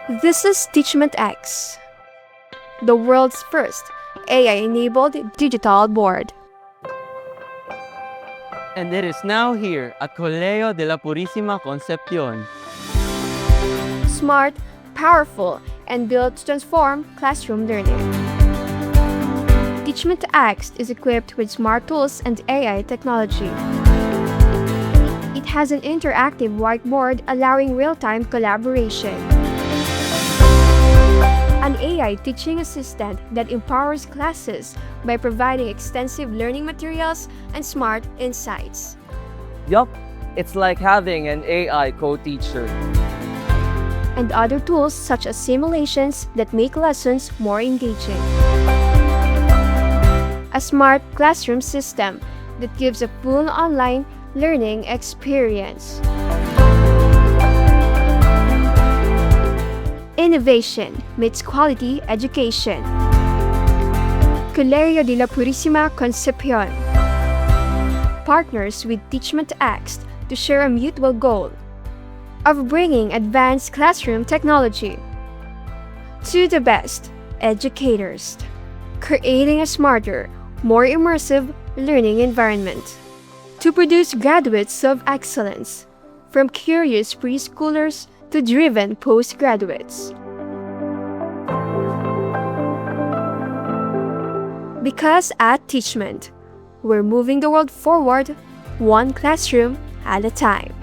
This is Teachmint X, the world's first AI-enabled digital board. And it is now here at Colegio de la Purisima Concepcion. Smart, powerful, and built to transform classroom learning. Teachmint X is equipped with smart tools and AI technology. It has an interactive whiteboard allowing real-time collaboration. An AI teaching assistant that empowers classes by providing extensive learning materials and smart insights. Yup, it's like having an AI co-teacher. And other tools such as simulations that make lessons more engaging. A smart classroom system that gives a full online learning experience. Innovation meets quality education. Colegio de la Purisima Concepcion partners with Teachmint X to share a mutual goal of bringing advanced classroom technology to the best educators, creating a smarter, more immersive learning environment to produce graduates of excellence, from curious preschoolers to driven postgraduates. Because at Teachmint, we're moving the world forward, one classroom at a time.